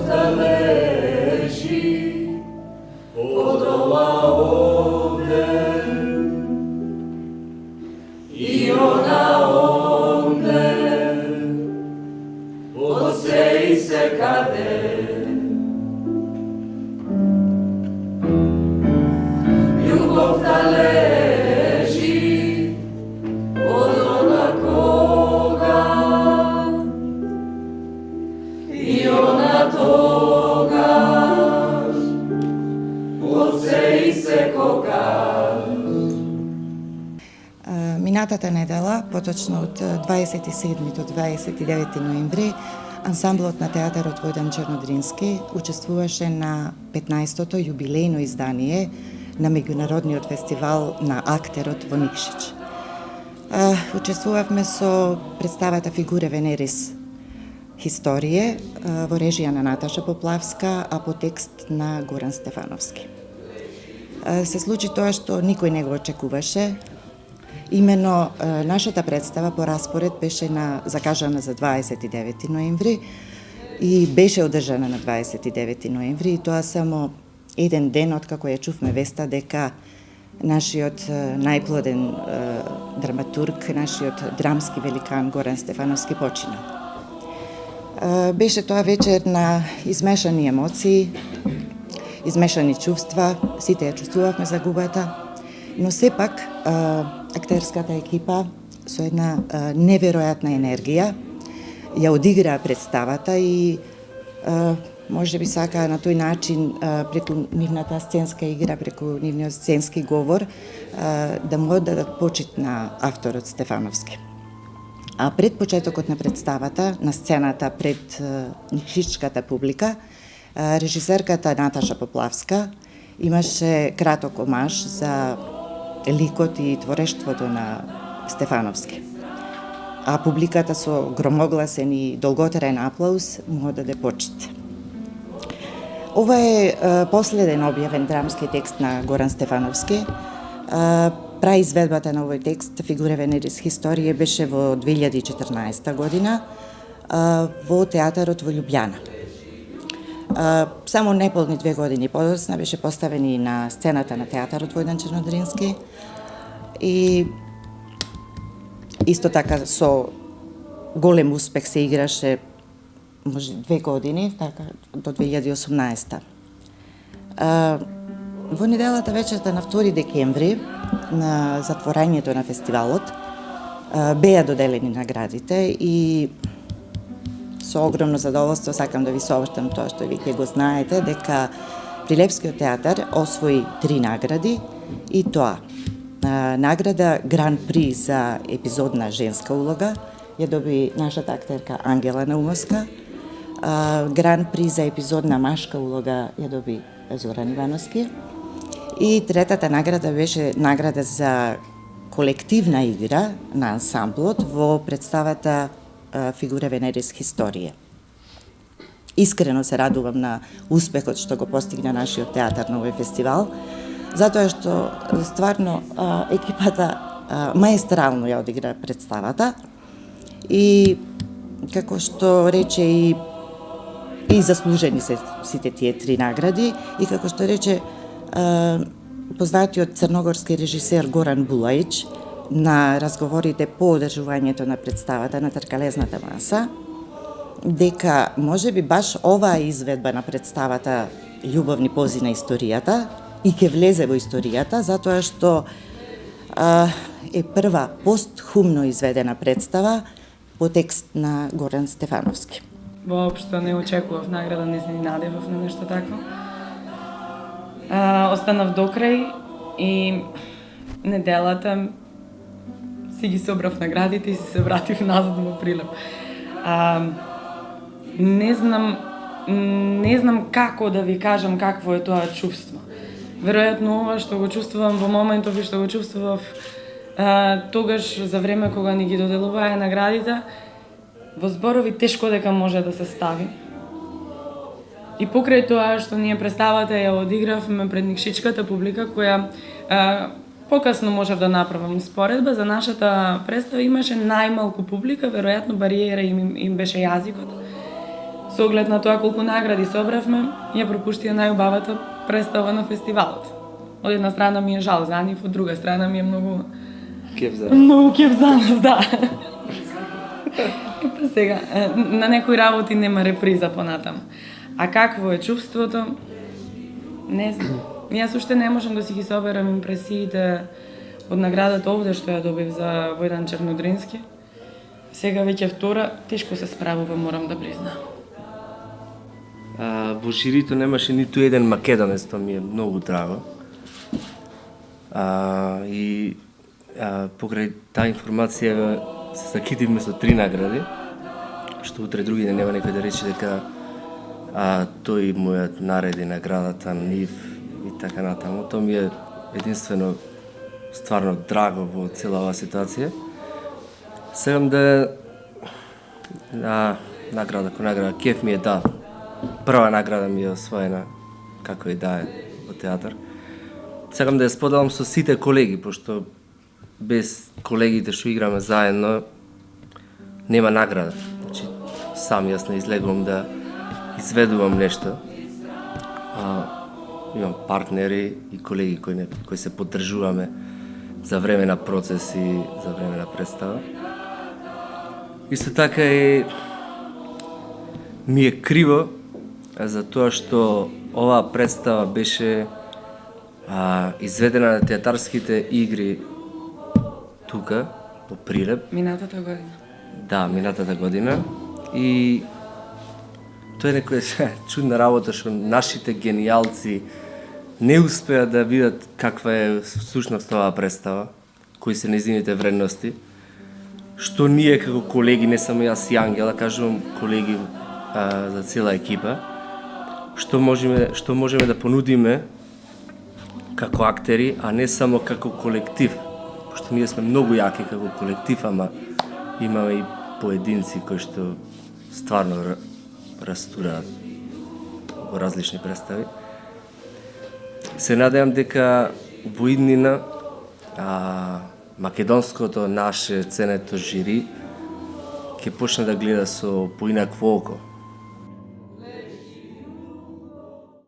da leži od ova ovde i ona onde, od sve i se kade. Ljubov da leži od ona koga i ona toga, od sve i se koga. Минатата недела, поточно од 27 до 29 ноември, ансамблот на театарот Војдан Чернодрински учествуваше на 15-то јубилејно издание на меѓународниот фестивал на актерот во Никшич. Учествувавме со представата Фигуре Венерис Историе во режија на Наташа Поплавска, а по текст на Горан Стефановски. Се случи тоа што никој не го очекуваше. Имено нашата представа по распоред беше закажана за 29 ноември и беше одржана на 29 ноември, и тоа само еден ден откако ја чувме веста дека нашиот најплоден драматург, нашиот драмски великан Горан Стефановски почина. Беше тоа вечер на измешани емоции, измешани чувства, сите ја чувствувавме загубата, но сепак актерската екипа со една неверојатна енергија ја одиграа представата и може би сакаа на тој начин преку нивната сценска игра, преку нивниот сценски говор да му оддадат почит на авторот Стефановски. А пред почетокот на представата, на сцената пред никшичката публика, режисерката Наташа Поплавска имаше краток омаж за ликот и творештвото на Стефановски. А публиката со громогласен и долготраен аплауз му даде почит. Ова е последен објавен драмски текст на Горан Стефановски. Праизведбата на овој текст, Фигуре Венерис Историе, беше во 2014 година во театарот во Љубљана. Само неполни 2 години подоцна беше поставен и на сцената на театарот Војдан Чернодрински и исто така со голем успех се играше може 2 години, така до 2018. Во неделата вечерта на 2 декември, на затворањето на фестивалот, беа доделени наградите и со огромно задоволство сакам да ви сообштам тоа што ви ќе го знаете, дека Прилепскиот театар освои 3 награди, и тоа награда Гран При за епизодна женска улога ја доби нашата актерка Ангела Наумовска, Гран При за епизодна машка улога ја доби Зоран Ивановски, и третата награда беше награда за колективна игра на ансамблот во представата Фигуре Венерис Историе. Искрено се радувам на успехот што го постигна нашиот театар на овој фестивал, затоа што стварно екипата маестрално ја одигра представата и како што рече и заслужени се сите тие 3 награди, и како што рече познатиот црногорски режисер Горан Булаич на разговорите по одржувањето на представата на Тркалезната маса, дека може би баш оваа изведба на представата Љубовни пози на историјата и ќе влезе во историјата, затоа што е прва постхумно изведена представа по текст на Горан Стефановски. Воопшто не очекував награда, не се надевав на нешто такво. Останав до крај и неделата си ги собрав наградите и се вратив назад во Прилеп. Не знам како да ви кажам какво е тоа чувство. Веројатно ова што го чувствувам во моментов и што го чувствував тогаш за време кога ни ги доделуваа наградите, во зборови тешко дека може да се стави. И покрај тоа што ние представата ја одигравме пред никшичката публика, која покасно можев да направам споредба, за нашата представа имаше најмалку публика, веројатно бариера им беше јазикот. со оглед на тоа колку награди собравме, ја пропуштија најубавата представа на фестивалот. Од една страна ми е жал за нив, од друга страна ми е многу Кеф за. многу кеф за нас, да. Па сега, на некои работи нема реприза понатаму. А какво е чувството? Не знам. Јас уште не можам да си ги соберам импресиите од наградата овде што ја добив за Војдан Чернодрински. Сега веќе втора, тешко се справува, морам да признам. Во жирито немаше ниту еден македонец, тоа ми е многу драго. Покрај таа информација се закитивме со 3 награди, што утре други ден нема некој да рече дека тој мојот нареди наградата, нив и така натаму. Тоа ми е единствено стварно драго во цела оваа ситуација. Сегам да награда кој награда, кеф ми е да. Прва награда ми е освоена, како и да е, во театар. Сегам да ја споделам со сите колеги, пошто без колегите што играме заедно нема награда. Значи, сам јас не излегувам да изведувам нешто. Имам партнери и колеги кои се поддржуваме за време на процес и за време на представа. Исто така и ми е криво за тоа што оваа представа беше изведена на театарските игри тука, во Прилеп. Минатата година. Да, минатата година. И тоа е некоја чудна работа што нашите гениалци не успеа да видат каква е всушност оваа представа, кои се нејзините вредности, што ние како колеги, не само јас и Ангела, кажувам колеги за цела екипа, што можеме да понудиме како актери, а не само како колектив. Пошто ние сме многу јаки како колектив, ама имаме и поединци кои што стварно растураат во различни представи. Се надевам дека во иднина македонското наше ценето жири ќе почне да гледа со поинакво око